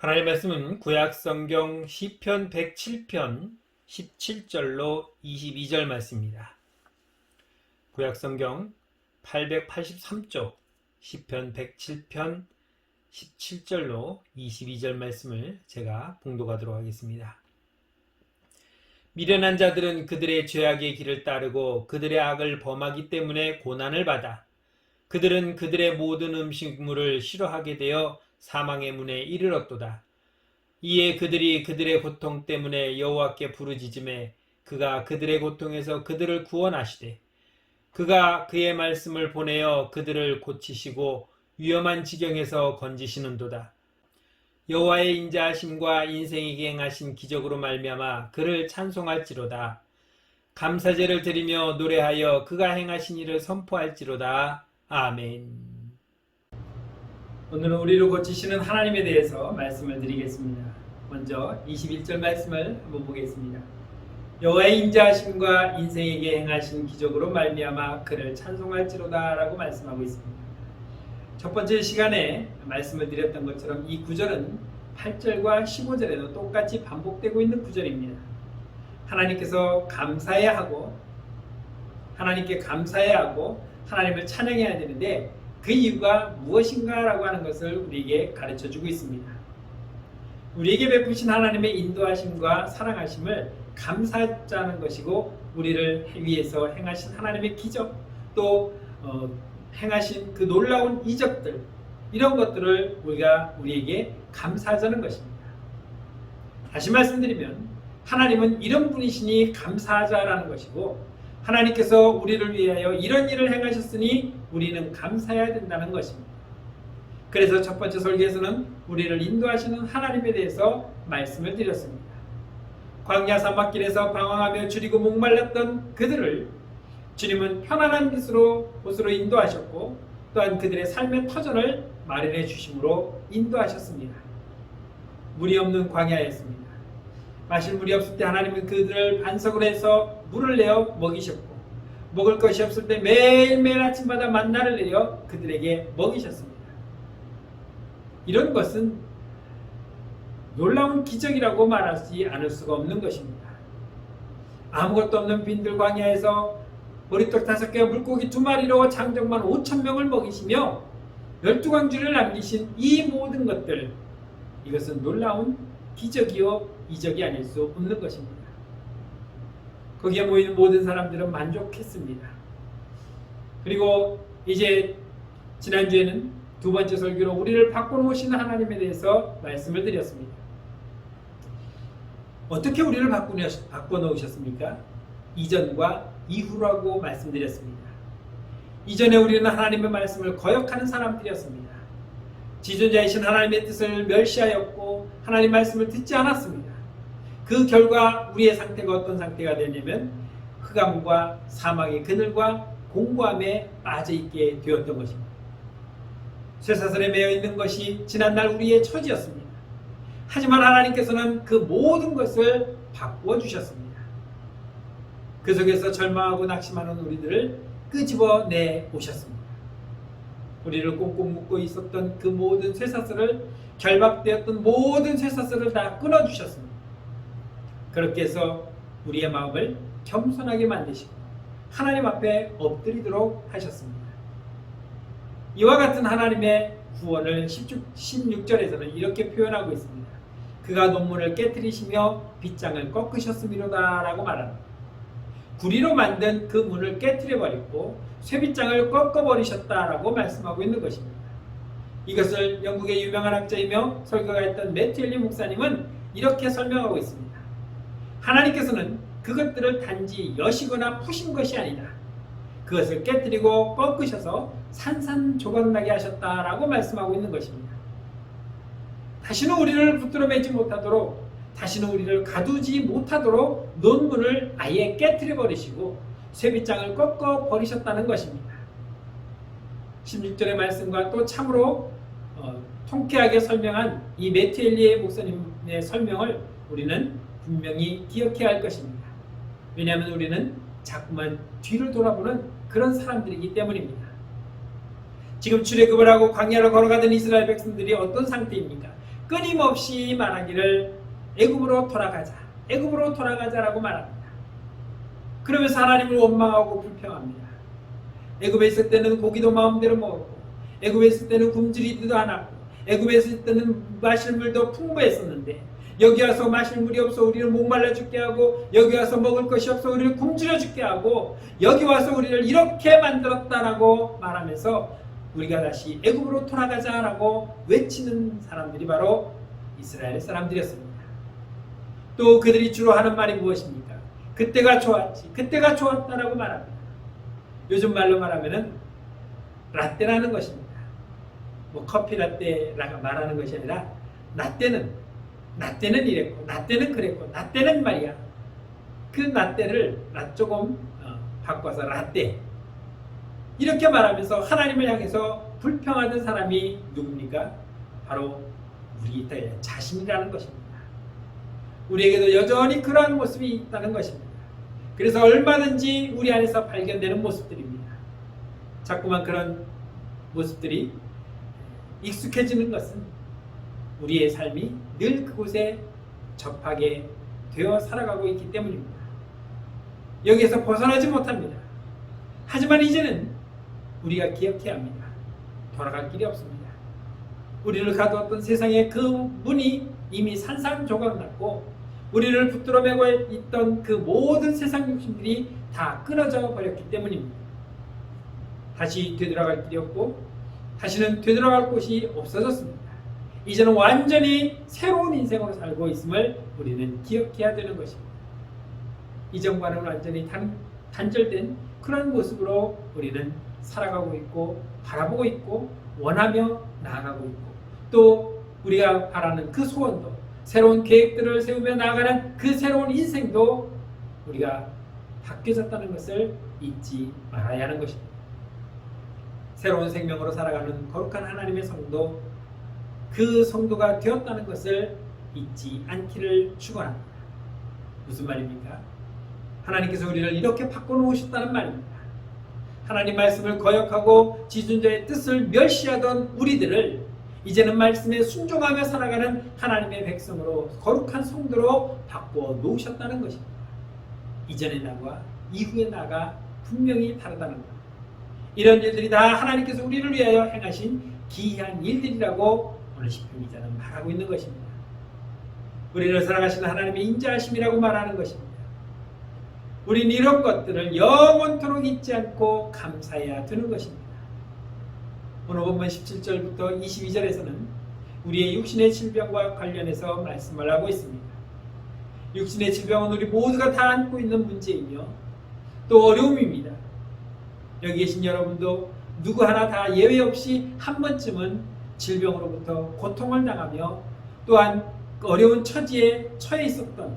하나님의 말씀은 구약성경 시편 107편 17절로 22절 말씀입니다. 구약성경 883쪽 시편 107편 17절로 22절 말씀을 제가 봉독하도록 하겠습니다. 미련한 자들은 그들의 죄악의 길을 따르고 그들의 악을 범하기 때문에 고난을 받아 그들은 그들의 모든 음식물을 싫어하게 되어 사망의 문에 이르렀도다. 이에 그들이 그들의 고통 때문에 여호와께 부르짖음에 그가 그들의 고통에서 그들을 구원하시되 그가 그의 말씀을 보내어 그들을 고치시고 위험한 지경에서 건지시는도다. 여호와의 인자하심과 인생에게 행하신 기적으로 말미암아 그를 찬송할지로다. 감사제를 드리며 노래하여 그가 행하신 일을 선포할지로다. 아멘. 오늘은 우리를 고치시는 하나님에 대해서 말씀을 드리겠습니다. 먼저 21절 말씀을 한번 보겠습니다. 여호와의 인자하심과 인생에게 행하신 기적으로 말미암아 그를 찬송할지로다 라고 말씀하고 있습니다. 첫 번째 시간에 말씀을 드렸던 것처럼 이 구절은 8절과 15절에도 똑같이 반복되고 있는 구절입니다. 하나님께서 감사해야 하고 하나님께 감사해야 하고 하나님을 찬양해야 되는데 그 이유가 무엇인가 라고 하는 것을 우리에게 가르쳐주고 있습니다. 우리에게 베푸신 하나님의 인도하심과 사랑하심을 감사하자는 것이고 우리를 위해서 행하신 하나님의 기적 또 행하신 그 놀라운 이적들 이런 것들을 우리가 우리에게 감사하자는 것입니다. 다시 말씀드리면 하나님은 이런 분이시니 감사하자라는 것이고 하나님께서 우리를 위하여 이런 일을 행하셨으니 우리는 감사해야 된다는 것입니다. 그래서 첫 번째 설교에서는 우리를 인도하시는 하나님에 대해서 말씀을 드렸습니다. 광야 사막길에서 방황하며 줄이고 목말랐던 그들을 주님은 편안한 곳으로 인도하셨고 또한 그들의 삶의 터전을 마련해 주심으로 인도하셨습니다. 물이 없는 광야였습니다. 마실 물이 없을 때 하나님은 그들을 반석으로 해서 물을 내어 먹이셨고 먹을 것이 없을 때 매일매일 아침마다 만나를 내려 그들에게 먹이셨습니다. 이런 것은 놀라운 기적이라고 말하지 않을 수가 없는 것입니다. 아무것도 없는 빈들 광야에서 머리떡 5개와 물고기 2마리로 장정만 5,000명을 먹이시며 12광주를 남기신 이 모든 것들 이것은 놀라운 기적이요 이적이 아닐 수 없는 것입니다. 거기에 모이는 모든 사람들은 만족했습니다. 그리고 이제 지난주에는 두 번째 설교로 우리를 바꿔놓으시는 하나님에 대해서 말씀을 드렸습니다. 어떻게 우리를 바꿔놓으셨습니까? 이전과 이후라고 말씀드렸습니다. 이전에 우리는 하나님의 말씀을 거역하는 사람들이었습니다. 지존자이신 하나님의 뜻을 멸시하였고 하나님 말씀을 듣지 않았습니다. 그 결과 우리의 상태가 어떤 상태가 되냐면 흑암과 사망의 그늘과 공고함에 빠져있게 되었던 것입니다. 쇠사슬에 매여 있는 것이 지난날 우리의 처지였습니다. 하지만 하나님께서는 그 모든 것을 바꾸어 주셨습니다. 그 속에서 절망하고 낙심하는 우리들을 끄집어내 오셨습니다. 우리를 꽁꽁 묶고 있었던 그 모든 쇠사슬을 결박되었던 모든 쇠사슬을 다 끊어주셨습니다. 그렇게 해서 우리의 마음을 겸손하게 만드시고 하나님 앞에 엎드리도록 하셨습니다. 이와 같은 하나님의 구원을 16절에서는 이렇게 표현하고 있습니다. 그가 논문을 깨뜨리시며 빗장을 꺾으셨음이로다 라고 말합니다. 구리로 만든 그 문을 깨뜨려버리고 쇠빗장을 꺾어버리셨다라고 말씀하고 있는 것입니다. 이것을 영국의 유명한 학자이며 설교가했던 매튜 헨리 목사님은 이렇게 설명하고 있습니다. 하나님께서는 그것들을 단지 여시거나 푸신 것이 아니다. 그것을 깨뜨리고 꺾으셔서 산산조각나게 하셨다라고 말씀하고 있는 것입니다. 다시는 우리를 붙들어 매지 못하도록 다시는 우리를 가두지 못하도록 논문을 아예 깨뜨려 버리시고 쇠빗장을 꺾어 버리셨다는 것입니다. 16절의 말씀과 또 참으로 통쾌하게 설명한 이 매튜 헨리 목사님의 설명을 우리는 분명히 기억해야 할 것입니다. 왜냐하면 우리는 자꾸만 뒤를 돌아보는 그런 사람들이기 때문입니다. 지금 출애굽을 하고 광야를 걸어가던 이스라엘 백성들이 어떤 상태입니까? 끊임없이 말하기를 애굽으로 돌아가자, 애굽으로 돌아가자라고 말합니다. 그러면서 하나님을 원망하고 불평합니다. 애굽에 있을 때는 고기도 마음대로 먹었고, 애굽에 있을 때는 굶주리지도 않았고, 애굽에 있을 때는 마실 물도 풍부했었는데, 여기 와서 마실 물이 없어 우리를 목말라 죽게 하고, 여기 와서 먹을 것이 없어 우리를 굶주려 죽게 하고, 여기 와서 우리를 이렇게 만들었다라고 말하면서 우리가 다시 애굽으로 돌아가자라고 외치는 사람들이 바로 이스라엘 사람들이었습니다. 또 그들이 주로 하는 말이 무엇입니까? 그때가 좋았지, 그때가 좋았다라고 말합니다. 요즘 말로 말하면은 라떼라는 것입니다. 뭐 커피 라떼라고 말하는 것이 아니라 라떼는 이랬고, 라떼는 그랬고, 라떼는 말이야. 그 라떼를 조금 바꿔서 라떼 이렇게 말하면서 하나님을 향해서 불평하던 사람이 누굽니까? 바로 우리 자신이라는 것입니다. 우리에게도 여전히 그러한 모습이 있다는 것입니다. 그래서 얼마든지 우리 안에서 발견되는 모습들입니다. 자꾸만 그런 모습들이 익숙해지는 것은 우리의 삶이 늘 그곳에 접하게 되어 살아가고 있기 때문입니다. 여기에서 벗어나지 못합니다. 하지만 이제는 우리가 기억해야 합니다. 돌아갈 길이 없습니다. 우리를 가두었던 세상의 그 문이 이미 산산조각났고, 우리를 붙들어 매고 있던 그 모든 세상 욕심들이 다 끊어져 버렸기 때문입니다. 다시 되돌아갈 길이 없고, 다시는 되돌아갈 곳이 없어졌습니다. 이제는 완전히 새로운 인생으로 살고 있음을 우리는 기억해야 되는 것입니다. 이전과는 완전히 단절된 그런 모습으로 우리는 살아가고 있고, 바라보고 있고, 원하며 나아가고 있고, 또 우리가 바라는 그 소원도, 새로운 계획들을 세우며 나아가는 그 새로운 인생도 우리가 바뀌어졌다는 것을 잊지 말아야 하는 것입니다. 새로운 생명으로 살아가는 거룩한 하나님의 성도, 그 성도가 되었다는 것을 잊지 않기를 축원합니다. 무슨 말입니까? 하나님께서 우리를 이렇게 바꿔놓으셨다는 말입니다. 하나님 말씀을 거역하고 지존자의 뜻을 멸시하던 우리들을 이제는 말씀에 순종하며 살아가는 하나님의 백성으로, 거룩한 성도로 바꿔놓으셨다는 것입니다. 이전의 나와 이후의 나가 분명히 다르다는 것. 이런 일들이 다 하나님께서 우리를 위하여 행하신 기이한 일들이라고 오늘 시편 기자는 말하고 있는 것입니다. 우리를 사랑하시는 하나님의 인자하심이라고 말하는 것입니다. 우리는 이런 것들을 영원토록 잊지 않고 감사해야 되는 것입니다. 오늘 본문 17절부터 22절에서는 우리의 육신의 질병과 관련해서 말씀을 하고 있습니다. 육신의 질병은 우리 모두가 다 안고 있는 문제이며 또 어려움입니다. 여기 계신 여러분도 누구 하나 다 예외 없이 한 번쯤은 질병으로부터 고통을 당하며 또한 어려운 처지에 처해 있었던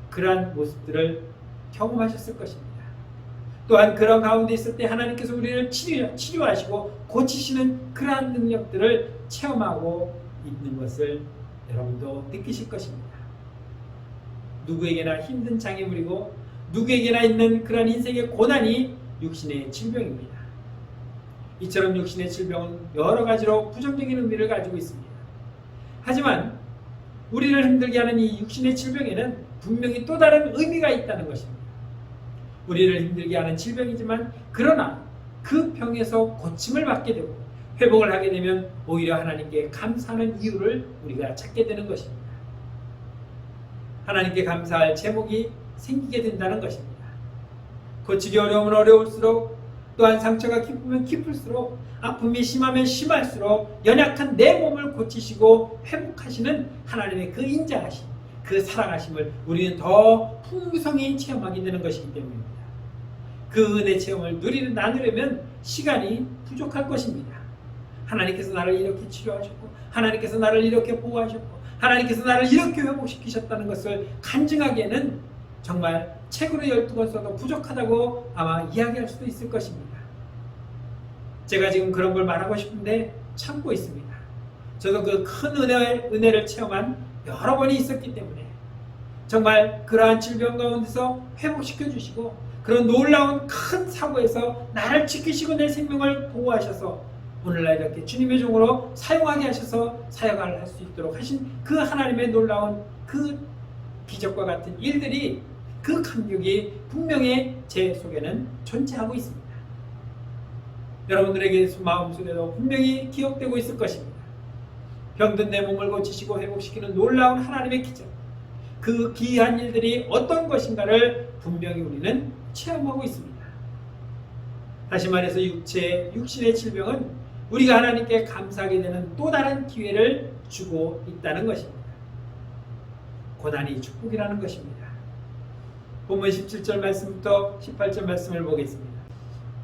그러한 모습들을 경험하셨을 것입니다. 또한 그런 가운데 있을 때 하나님께서 우리를 치료하시고 고치시는 그러한 능력들을 체험하고 있는 것을 여러분도 느끼실 것입니다. 누구에게나 힘든 장애물이고 누구에게나 있는 그러한 인생의 고난이 육신의 질병입니다. 이처럼 육신의 질병은 여러 가지로 부정적인 의미를 가지고 있습니다. 하지만 우리를 힘들게 하는 이 육신의 질병에는 분명히 또 다른 의미가 있다는 것입니다. 우리를 힘들게 하는 질병이지만 그러나 그 병에서 고침을 받게 되고 회복을 하게 되면 오히려 하나님께 감사하는 이유를 우리가 찾게 되는 것입니다. 하나님께 감사할 제목이 생기게 된다는 것입니다. 고치기 어려우면 어려울수록, 또한 상처가 깊으면 깊을수록, 아픔이 심하면 심할수록 연약한 내 몸을 고치시고 회복하시는 하나님의 그 인자하심, 그 사랑하심을 우리는 더 풍성히 체험하게 되는 것이기 때문입니다. 그 은혜 체험을 나누려면 시간이 부족할 것입니다. 하나님께서 나를 이렇게 치료하셨고, 하나님께서 나를 이렇게 보호하셨고, 하나님께서 나를 이렇게 회복시키셨다는 것을 간증하기에는 정말 책으로 12권 써도 부족하다고 아마 이야기할 수도 있을 것입니다. 제가 지금 그런 걸 말하고 싶은데 참고 있습니다. 저도 그 큰 은혜를 체험한 여러 번이 있었기 때문에 정말 그러한 질병 가운데서 회복시켜 주시고, 그런 놀라운 큰 사고에서 나를 지키시고 내 생명을 보호하셔서 오늘날 이렇게 주님의 종으로 사용하게 하셔서 사역을 할 수 있도록 하신 그 하나님의 놀라운 그 기적과 같은 일들이, 그 감격이 분명히 제 속에는 존재하고 있습니다. 여러분들에게 마음속에도 분명히 기억되고 있을 것입니다. 병든 내 몸을 고치시고 회복시키는 놀라운 하나님의 기적, 그 기이한 일들이 어떤 것인가를 분명히 우리는 체험하고 있습니다. 다시 말해서 육신의 질병은 우리가 하나님께 감사하게 되는 또 다른 기회를 주고 있다는 것입니다. 고난이 축복이라는 것입니다. 본문 17절 말씀부터 18절 말씀을 보겠습니다.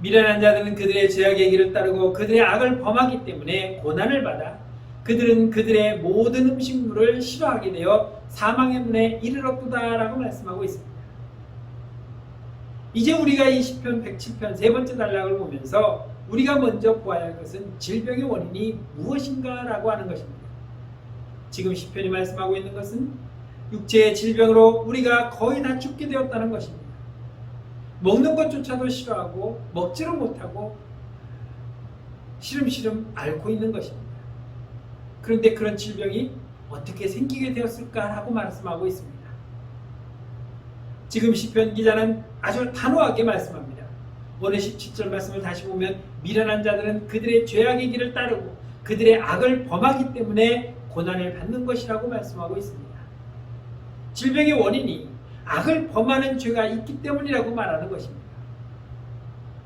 미련한 자들은 그들의 죄악의 길을 따르고 그들의 악을 범하기 때문에 고난을 받아 그들은 그들의 모든 음식물을 싫어하게 되어 사망의 문에 이르렀도다라고 말씀하고 있습니다. 이제 우리가 이 시편 107편 세 번째 단락을 보면서 우리가 먼저 보아야 할 것은 질병의 원인이 무엇인가라고 하는 것입니다. 지금 시편이 말씀하고 있는 것은 육체의 질병으로 우리가 거의 다 죽게 되었다는 것입니다. 먹는 것조차도 싫어하고 먹지를 못하고 시름시름 앓고 있는 것입니다. 그런데 그런 질병이 어떻게 생기게 되었을까라고 말씀하고 있습니다. 지금 시편 기자는 아주 단호하게 말씀합니다. 오늘 17절 말씀을 다시 보면 미련한 자들은 그들의 죄악의 길을 따르고 그들의 악을 범하기 때문에 고난을 받는 것이라고 말씀하고 있습니다. 질병의 원인이 악을 범하는 죄가 있기 때문이라고 말하는 것입니다.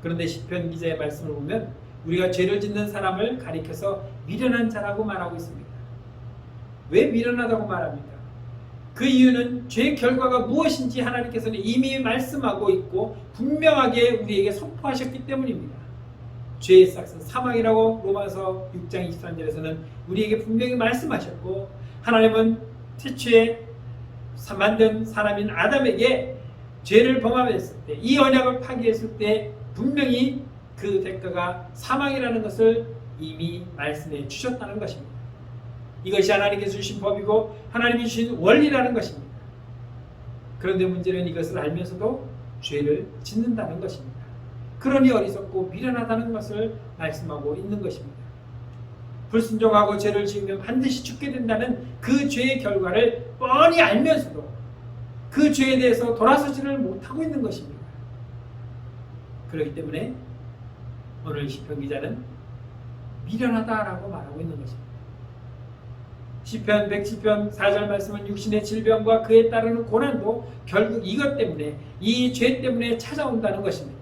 그런데 시편 기자의 말씀을 보면 우리가 죄를 짓는 사람을 가리켜서 미련한 자라고 말하고 있습니다. 왜 미련하다고 말합니까? 그 이유는 죄의 결과가 무엇인지 하나님께서는 이미 말씀하고 있고 분명하게 우리에게 선포하셨기 때문입니다. 죄의 삭은 사망이라고 로마서 6장 23절에서는 우리에게 분명히 말씀하셨고, 하나님은 태초에 만든 사람인 아담에게 죄를 범하였을 때, 이 언약을 파기했을 때 분명히 그 대가가 사망이라는 것을 이미 말씀해 주셨다는 것입니다. 이것이 하나님께서 주신 법이고 하나님이 주신 원리라는 것입니다. 그런데 문제는 이것을 알면서도 죄를 짓는다는 것입니다. 그러니 어리석고 미련하다는 것을 말씀하고 있는 것입니다. 불순종하고 죄를 지으면 반드시 죽게 된다는 그 죄의 결과를 뻔히 알면서도 그 죄에 대해서 돌아서지를 못하고 있는 것입니다. 그렇기 때문에 오늘 시편 기자는 미련하다라고 말하고 있는 것입니다. 시편 107편 4절 말씀은 육신의 질병과 그에 따르는 고난도 결국 이것 때문에, 이 죄 때문에 찾아온다는 것입니다.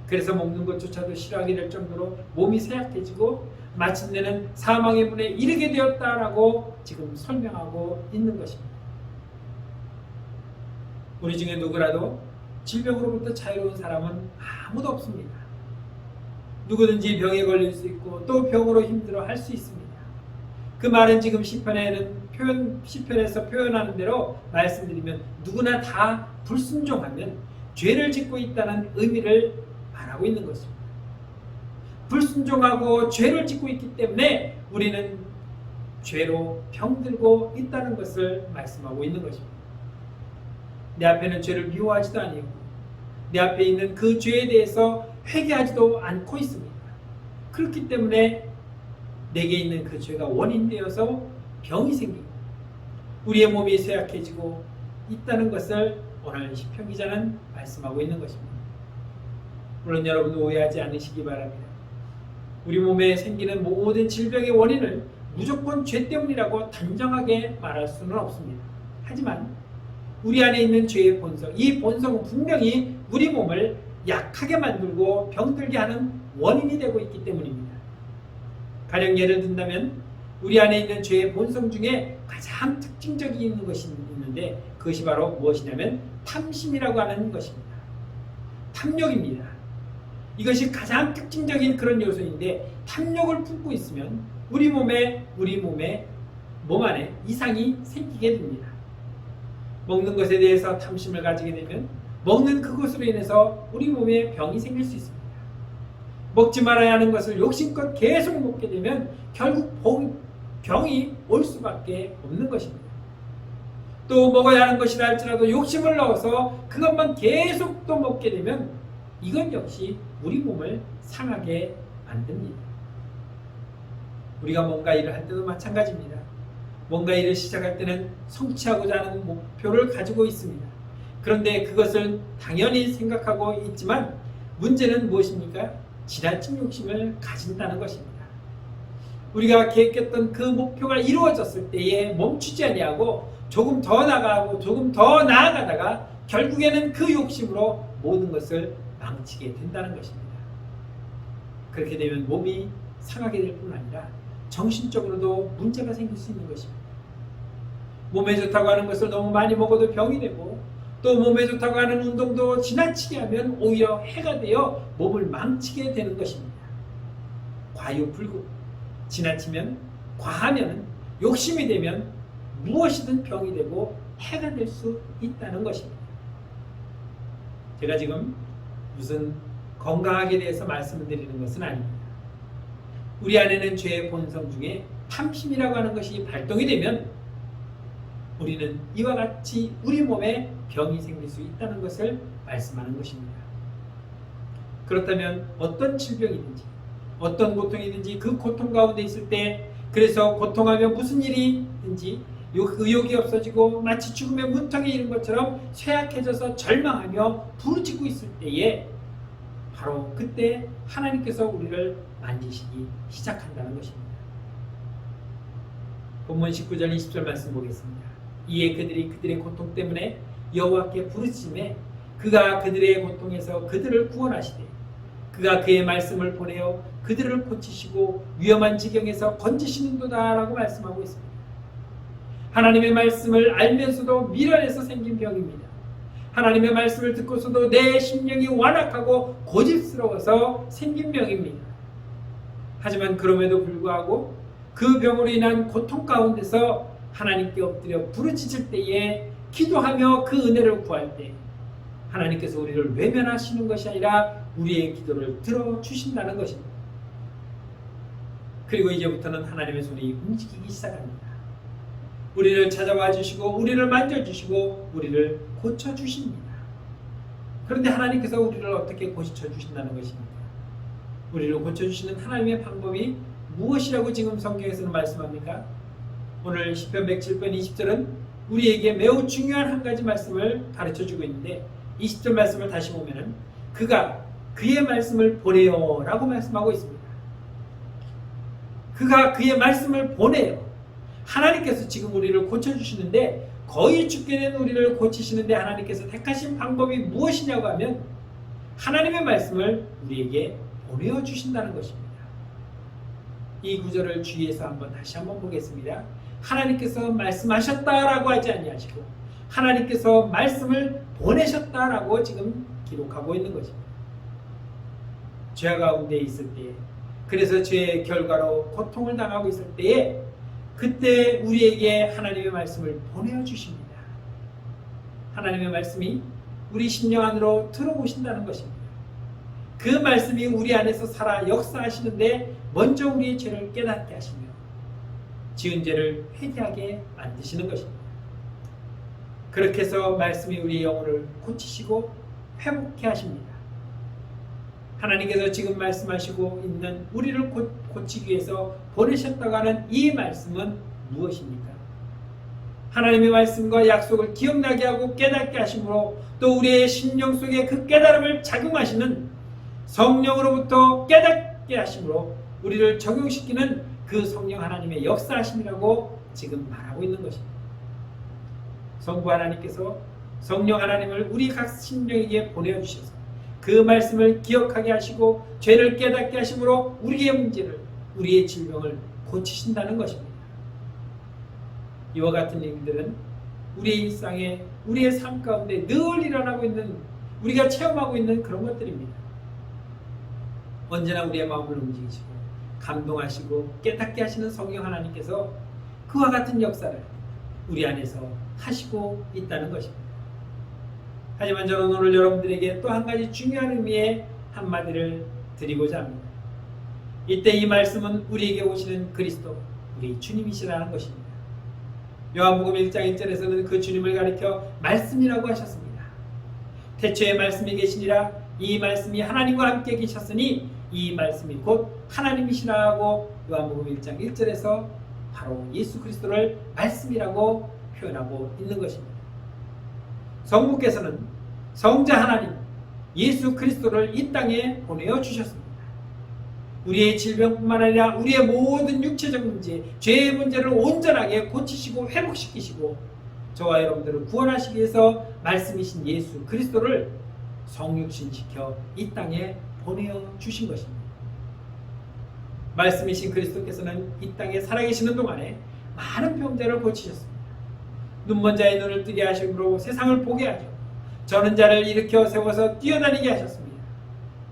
그래서 먹는 것조차도 싫어하게 될 정도로 몸이 쇠약해지고 마침내는 사망의 문에 이르게 되었다라고 지금 설명하고 있는 것입니다. 우리 중에 누구라도 질병으로부터 자유로운 사람은 아무도 없습니다. 누구든지 병에 걸릴 수 있고 또 병으로 힘들어 할 수 있습니다. 그 말은 지금 시편에서 표현하는 대로 말씀드리면 누구나 다 불순종하면 죄를 짓고 있다는 의미를 말하고 있는 것입니다. 불순종하고 죄를 짓고 있기 때문에 우리는 죄로 병들고 있다는 것을 말씀하고 있는 것입니다. 내 앞에는 죄를 미워하지도 아니고 내 앞에 있는 그 죄에 대해서 회개하지도 않고 있습니다. 그렇기 때문에 내게 있는 그 죄가 원인되어서 병이 생기고 우리의 몸이 쇠약해지고 있다는 것을 오늘 시편 기자는 말씀하고 있는 것입니다. 물론 여러분 오해하지 않으시기 바랍니다. 우리 몸에 생기는 모든 질병의 원인을 무조건 죄 때문이라고 단정하게 말할 수는 없습니다. 하지만 우리 안에 있는 죄의 본성, 이 본성은 분명히 우리 몸을 약하게 만들고 병들게 하는 원인이 되고 있기 때문입니다. 가령 예를 든다면 우리 안에 있는 죄의 본성 중에 가장 특징적인 것이 있는데 그것이 바로 무엇이냐면 탐심이라고 하는 것입니다. 탐욕입니다. 이것이 가장 특징적인 그런 요소인데 탐욕을 품고 있으면 우리 몸 안에 이상이 생기게 됩니다. 먹는 것에 대해서 탐심을 가지게 되면 먹는 그것으로 인해서 우리 몸에 병이 생길 수 있습니다. 먹지 말아야 하는 것을 욕심껏 계속 먹게 되면 결국 병이 올 수밖에 없는 것입니다. 또 먹어야 하는 것이라 할지라도 욕심을 넣어서 그것만 계속 또 먹게 되면 이건 역시 우리 몸을 상하게 만듭니다. 우리가 뭔가 일을 할 때도 마찬가지입니다. 뭔가 일을 시작할 때는 성취하고자 하는 목표를 가지고 있습니다. 그런데 그것을 당연히 생각하고 있지만 문제는 무엇입니까? 지나친 욕심을 가진다는 것입니다. 우리가 계획했던 그 목표가 이루어졌을 때에 멈추지 아니하고 조금 더 나아가고 조금 더 나아가다가 결국에는 그 욕심으로 모든 것을 망치게 된다는 것입니다. 그렇게 되면 몸이 상하게 될 뿐 아니라 정신적으로도 문제가 생길 수 있는 것입니다. 몸에 좋다고 하는 것을 너무 많이 먹어도 병이 되고 또 몸에 좋다고 하는 운동도 지나치게 하면 오히려 해가 되어 몸을 망치게 되는 것입니다. 과유불급, 지나치면 과하면 욕심이 되면 무엇이든 병이 되고 해가 될 수 있다는 것입니다. 제가 지금 무슨 건강하게 대해서 말씀을 드리는 것은 아닙니다. 우리 안에는 죄의 본성 중에 탐심이라고 하는 것이 발동이 되면 우리는 이와 같이 우리 몸에 병이 생길 수 있다는 것을 말씀하는 것입니다. 그렇다면 어떤 질병이든지 어떤 고통이든지 그 고통 가운데 있을 때 그래서 고통하며 무슨 일이든지 의욕이 없어지고 마치 죽음의 문턱에 이른 것처럼 쇠약해져서 절망하며 부르짖고 있을 때에 바로 그때 하나님께서 우리를 만지시기 시작한다는 것입니다. 본문 19절 20절 말씀 보겠습니다. 이에 그들이 그들의 고통 때문에 여호와께 부르짖음에 그가 그들의 고통에서 그들을 구원하시되 그가 그의 말씀을 보내어 그들을 고치시고 위험한 지경에서 건지시는도다 라고 말씀하고 있습니다. 하나님의 말씀을 알면서도 미련해서 생긴 병입니다. 하나님의 말씀을 듣고서도 내 심령이 완악하고 고집스러워서 생긴 병입니다. 하지만 그럼에도 불구하고 그 병으로 인한 고통 가운데서 하나님께 엎드려 부르짖을 때에 기도하며 그 은혜를 구할 때 하나님께서 우리를 외면하시는 것이 아니라 우리의 기도를 들어주신다는 것입니다. 그리고 이제부터는 하나님의 손이 움직이기 시작합니다. 우리를 찾아와 주시고 우리를 만져주시고 우리를 고쳐주십니다. 그런데 하나님께서 우리를 어떻게 고쳐주신다는 것입니까? 우리를 고쳐주시는 하나님의 방법이 무엇이라고 지금 성경에서는 말씀합니까? 오늘 시편 107편 20절은 우리에게 매우 중요한 한 가지 말씀을 가르쳐주고 있는데 20절 말씀을 다시 보면은 그가 그의 말씀을 보내요 라고 말씀하고 있습니다. 그가 그의 말씀을 보내요. 하나님께서 지금 우리를 고쳐주시는데 거의 죽게 된 우리를 고치시는데 하나님께서 택하신 방법이 무엇이냐고 하면 하나님의 말씀을 우리에게 보내어 주신다는 것입니다. 이 구절을 주의해서 다시 한번 보겠습니다. 하나님께서 말씀하셨다라고 하지 아니하시고 하나님께서 말씀을 보내셨다라고 지금 기록하고 있는 것입니다. 죄 가운데 있을 때에 그래서 죄의 결과로 고통을 당하고 있을 때에 그때 우리에게 하나님의 말씀을 보내어 주십니다. 하나님의 말씀이 우리 심령 안으로 들어오신다는 것입니다. 그 말씀이 우리 안에서 살아 역사하시는데 먼저 우리의 죄를 깨닫게 하시며 지은 죄를 회개하게 만드시는 것입니다. 그렇게 해서 말씀이 우리의 영혼을 고치시고 회복케 하십니다. 하나님께서 지금 말씀하시고 있는 우리를 고치기 위해서 보내셨다고 하는 이 말씀은 무엇입니까? 하나님의 말씀과 약속을 기억나게 하고 깨닫게 하심으로 또 우리의 심령 속에 그 깨달음을 작용하시는 성령으로부터 깨닫게 하심으로 우리를 적용시키는 그 성령 하나님의 역사하심이라고 지금 말하고 있는 것입니다. 성부 하나님께서 성령 하나님을 우리 각 심령에게 보내주셔서 그 말씀을 기억하게 하시고 죄를 깨닫게 하심으로 우리의 문제를 우리의 질병을 고치신다는 것입니다. 이와 같은 일들은 우리의 일상에 우리의 삶 가운데 늘 일어나고 있는 우리가 체험하고 있는 그런 것들입니다. 언제나 우리의 마음을 움직이시고 감동하시고 깨닫게 하시는 성령 하나님께서 그와 같은 역사를 우리 안에서 하시고 있다는 것입니다. 하지만 저는 오늘 여러분들에게 또 한 가지 중요한 의미의 한마디를 드리고자 합니다. 이때 이 말씀은 우리에게 오시는 그리스도, 우리 주님이시라는 것입니다. 요한복음 1장 1절에서는 그 주님을 가리켜 말씀이라고 하셨습니다. 태초에 말씀이 계시니라 이 말씀이 하나님과 함께 계셨으니 이 말씀이 곧 하나님이시라고 요한복음 1장 1절에서 바로 예수 그리스도를 말씀이라고 표현하고 있는 것입니다. 성부께서는 성자 하나님 예수 그리스도를 이 땅에 보내어 주셨습니다. 우리의 질병뿐만 아니라 우리의 모든 육체적 문제, 죄의 문제를 온전하게 고치시고 회복시키시고 저와 여러분들을 구원하시기 위해서 말씀이신 예수 그리스도를 성육신시켜 이 땅에 보내어 주신 것입니다. 말씀이신 그리스도께서는 이 땅에 살아계시는 동안에 많은 병자를 고치셨습니다. 눈먼 자의 눈을 뜨게 하심으로 세상을 보게 하죠. 저는 자를 일으켜 세워서 뛰어다니게 하셨습니다.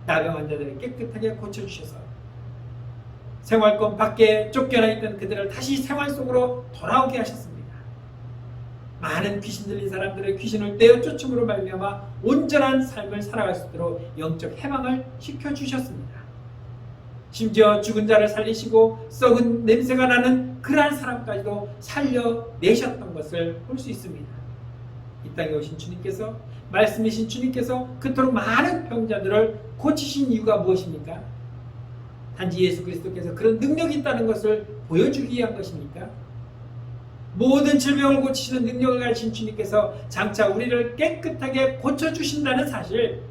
나병 환자들을 깨끗하게 고쳐주셔서 생활권 밖에 쫓겨나 있던 그들을 다시 생활 속으로 돌아오게 하셨습니다. 많은 귀신 들린 사람들의 귀신을 떼어 쫓음으로 말미암아 온전한 삶을 살아갈 수 있도록 영적 해방을 시켜주셨습니다. 심지어 죽은 자를 살리시고 썩은 냄새가 나는 그러한 사람까지도 살려내셨던 것을 볼 수 있습니다. 이 땅에 오신 주님께서, 말씀이신 주님께서 그토록 많은 병자들을 고치신 이유가 무엇입니까? 단지 예수 그리스도께서 그런 능력이 있다는 것을 보여주기 위한 것입니까? 모든 질병을 고치시는 능력을 가지신 주님께서 장차 우리를 깨끗하게 고쳐주신다는 사실,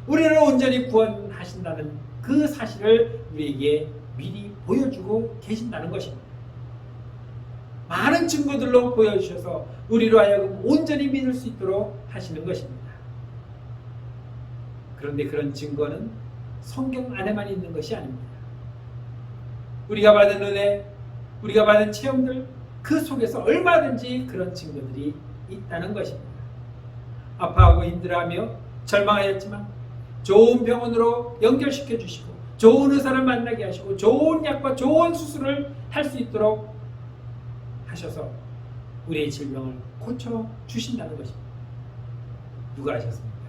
우리를 온전히 구원하신다는 그 사실을 우리에게 미리 보여주고 계신다는 것입니다. 많은 증거들로 보여주셔서 우리로 하여금 온전히 믿을 수 있도록 하시는 것입니다. 그런데 그런 증거는 성경 안에만 있는 것이 아닙니다. 우리가 받은 은혜, 우리가 받은 체험들, 그 속에서 얼마든지 그런 증거들이 있다는 것입니다. 아파하고 힘들어하며 절망하였지만 좋은 병원으로 연결시켜 주시고 좋은 의사를 만나게 하시고 좋은 약과 좋은 수술을 할 수 있도록 하셔서 우리의 질병을 고쳐 주신다는 것입니다. 누가 하셨습니까?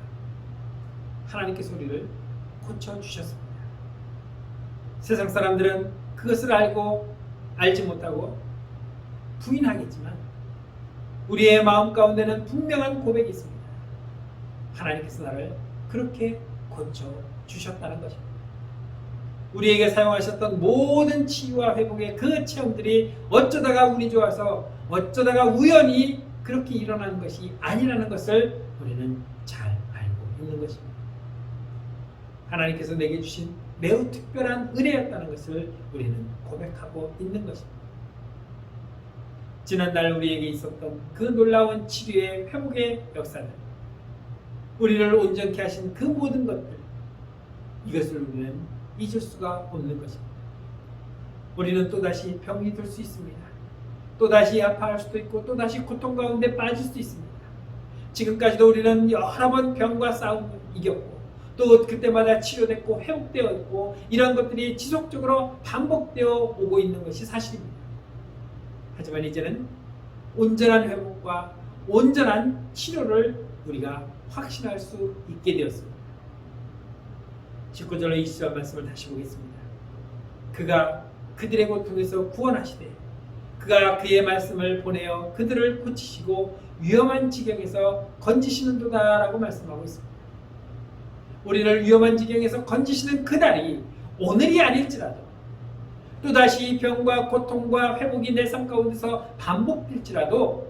하나님께서 우리를 고쳐 주셨습니다. 세상 사람들은 그것을 알고 알지 못하고 부인하겠지만 우리의 마음 가운데는 분명한 고백이 있습니다. 하나님께서 나를 그렇게 고쳐 주셨다는 것입니다. 우리에게 사용하셨던 모든 치유와 회복의 그 체험들이 어쩌다가 운이 좋아서 어쩌다가 우연히 그렇게 일어나는 것이 아니라는 것을 우리는 잘 알고 있는 것입니다. 하나님께서 내게 주신 매우 특별한 은혜였다는 것을 우리는 고백하고 있는 것입니다. 지난날 우리에게 있었던 그 놀라운 치료의 회복의 역사들, 우리를 온전케 하신 그 모든 것들, 이것을 우리는 잊을 수가 없는 것입니다. 우리는 또다시 병이 들 수 있습니다. 또다시 아파할 수도 있고 또다시 고통 가운데 빠질 수도 있습니다. 지금까지도 우리는 여러 번 병과 싸움을 이겼고 또 그때마다 치료됐고 회복되어 있고 이런 것들이 지속적으로 반복되어 오고 있는 것이 사실입니다. 하지만 이제는 온전한 회복과 온전한 치료를 우리가 확신할 수 있게 되었습니다. 19절로 20절 말씀을 다시 보겠습니다. 그가 그들의 고통에서 구원하시되 그가 그의 말씀을 보내어 그들을 고치시고 위험한 지경에서 건지시는도다 라고 말씀하고 있습니다. 우리를 위험한 지경에서 건지시는 그날이 오늘이 아닐지라도 또다시 병과 고통과 회복이 내 삶 가운데서 반복될지라도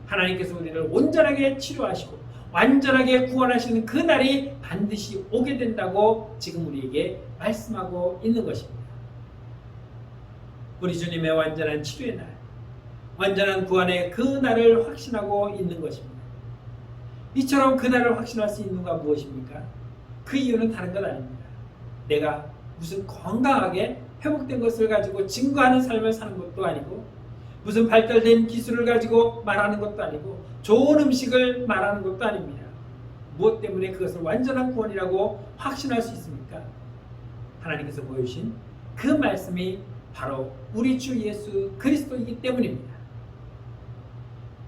하나님께서 우리를 온전하게 치료하시고 완전하게 구원하시는 그 날이 반드시 오게 된다고 지금 우리에게 말씀하고 있는 것입니다. 우리 주님의 완전한 치료의 날, 완전한 구원의 그 날을 확신하고 있는 것입니다. 이처럼 그 날을 확신할 수 있는 건 무엇입니까? 그 이유는 다른 것 아닙니다. 내가 무슨 건강하게 회복된 것을 가지고 증거하는 삶을 사는 것도 아니고 무슨 발달된 기술을 가지고 말하는 것도 아니고 좋은 음식을 말하는 것도 아닙니다. 무엇 때문에 그것을 완전한 구원이라고 확신할 수 있습니까? 하나님께서 보여주신 그 말씀이 바로 우리 주 예수 그리스도이기 때문입니다.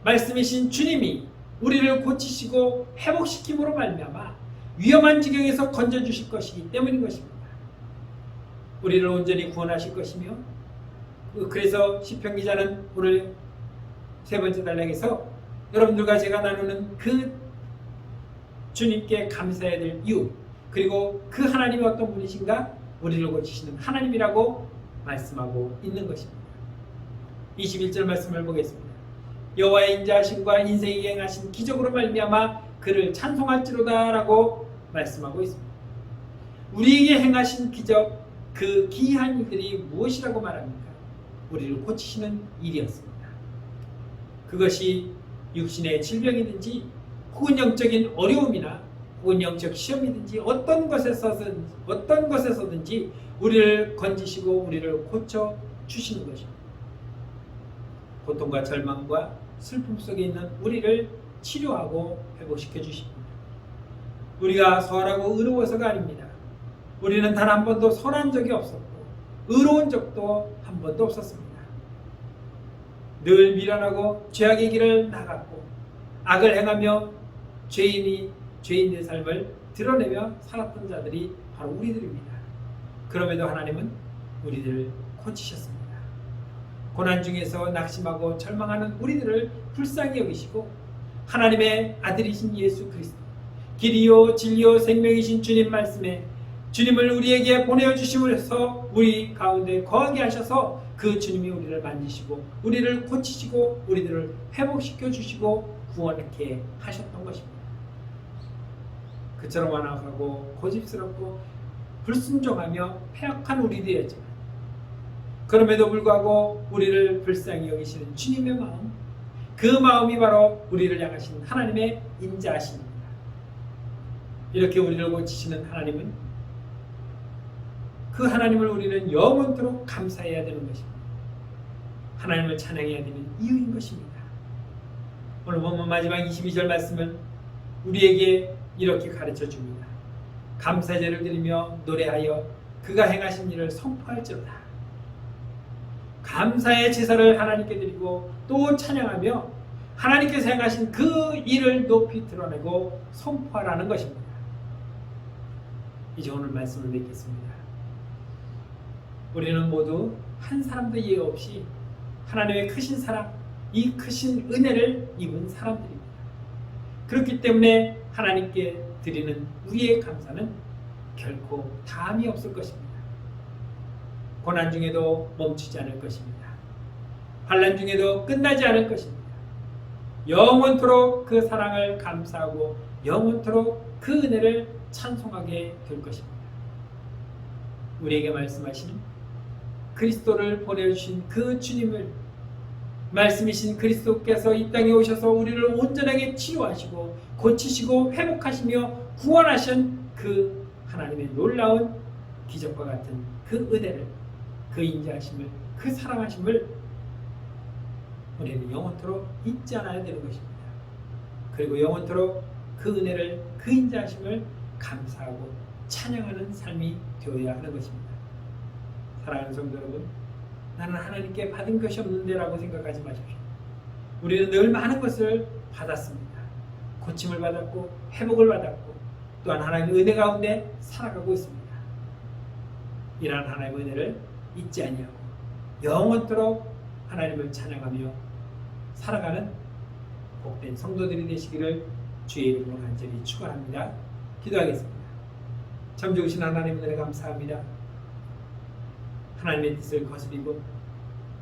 말씀이신 주님이 우리를 고치시고 회복시킴으로 말미암아 위험한 지경에서 건져주실 것이기 때문인 것입니다. 우리를 온전히 구원하실 것이며 그래서 시편 기자는 오늘 세 번째 단락에서 여러분들과 제가 나누는 그 주님께 감사해야 될 이유 그리고 그 하나님이 어떤 분이신가 우리를 고치시는 하나님이라고 말씀하고 있는 것입니다. 21절 말씀을 보겠습니다. 여호와의 인자하심과 인생에 행하신 기적으로 말미암아 그를 찬송할지로다 라고 말씀하고 있습니다. 우리에게 행하신 기적, 그 기이한 일들이 무엇이라고 말합니까? 우리를 고치시는 일이었습니다. 그것이 육신의 질병이든지 혹은 영적인 어려움이나 혹은 영적 시험이든지 어떤 것에서든지 우리를 건지시고 우리를 고쳐 주시는 것입니다. 고통과 절망과 슬픔 속에 있는 우리를 치료하고 회복시켜 주십니다. 우리가 선하고 의로워서가 아닙니다. 우리는 단 한 번도 선한 적이 없었고 의로운 적도 한 번도 없었습니다. 늘 미련하고 죄악의 길을 나갔고 악을 행하며 죄인의 삶을 드러내며 살았던 자들이 바로 우리들입니다. 그럼에도 하나님은 우리들을 고치셨습니다. 고난 중에서 낙심하고 절망하는 우리들을 불쌍히 여기시고 하나님의 아들이신 예수 그리스도, 길이요 진리요 생명이신 주님 말씀에 주님을 우리에게 보내주심으로써 우리 가운데 거하게 하셔서 그 주님이 우리를 만지시고 우리를 고치시고 우리들을 회복시켜 주시고 구원케 하셨던 것입니다. 그처럼 완악하고 고집스럽고 불순종하며 패역한 우리들이었지만 그럼에도 불구하고 우리를 불쌍히 여기시는 주님의 마음, 그 마음이 바로 우리를 향하신 하나님의 인자하심입니다. 이렇게 우리를 고치시는 하나님은 그 하나님을 우리는 영원토록 감사해야 되는 것입니다. 하나님을 찬양해야 되는 이유인 것입니다. 오늘 본문 마지막 22절 말씀은 우리에게 이렇게 가르쳐 줍니다. 감사제를 드리며 노래하여 그가 행하신 일을 선포할지로다. 감사의 제사를 하나님께 드리고 또 찬양하며 하나님께서 행하신 그 일을 높이 드러내고 선포하라는 것입니다. 이제 오늘 말씀을 맺겠습니다. 우리는 모두 한 사람도 예외 없이 하나님의 크신 사랑, 이 크신 은혜를 입은 사람들입니다. 그렇기 때문에 하나님께 드리는 우리의 감사는 결코 다함이 없을 것입니다. 고난 중에도 멈추지 않을 것입니다. 환난 중에도 끝나지 않을 것입니다. 영원토록 그 사랑을 감사하고 영원토록 그 은혜를 찬송하게 될 것입니다. 우리에게 말씀하시는 그리스도를 보내주신 그 주님을, 말씀이신 그리스도께서 이 땅에 오셔서 우리를 온전하게 치유하시고 고치시고 회복하시며 구원하신 그 하나님의 놀라운 기적과 같은 그 은혜를, 그 인자하심을, 그 사랑하심을 우리는 영원토록 잊지 않아야 되는 것입니다. 그리고 영원토록 그 은혜를, 그 인자하심을 감사하고 찬양하는 삶이 되어야 하는 것입니다. 사랑하는 성도 여러분, 나는 하나님께 받은 것이 없는데 라고 생각하지 마십시오. 우리는 늘 많은 것을 받았습니다. 고침을 받았고 회복을 받았고 또한 하나님의 은혜 가운데 살아가고 있습니다. 이러한 하나님의 은혜를 잊지 아니하고 영원토록 하나님을 찬양하며 살아가는 복된 성도들이 되시기를 주의 이름으로 간절히 축원합니다. 기도하겠습니다. 참 좋으신 하나님 은혜 감사합니다. 하나님의 뜻을 거스리고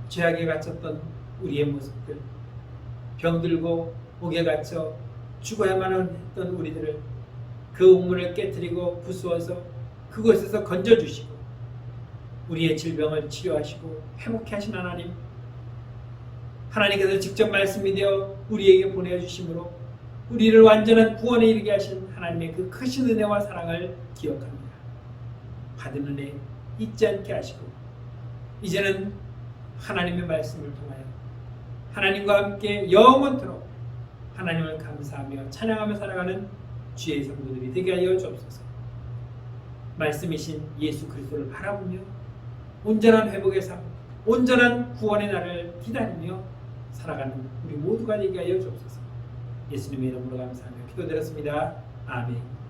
죄악에 갇혔던 우리의 모습들, 병들고 옥에 갇혀 죽어야만 했던 우리들을 그 옥문을 깨뜨리고 부수어서 그곳에서 건져주시고 우리의 질병을 치료하시고 회복케 하신 하나님, 하나님께서 직접 말씀이 되어 우리에게 보내주심으로 우리를 완전한 구원에 이르게 하신 하나님의 그 크신 은혜와 사랑을 기억합니다. 받은 은혜 잊지 않게 하시고 이제는 하나님의 말씀을 통하여 하나님과 함께 영원토록 하나님을 감사하며 찬양하며 살아가는 주의 성도들이 되게 하여 주옵소서. 말씀이신 예수 그리스도를 바라보며 온전한 회복의 삶, 온전한 구원의 날을 기다리며 살아가는 우리 모두가 되게 하여 주옵소서. 예수님의 이름으로 감사하며 기도드렸습니다. 아멘.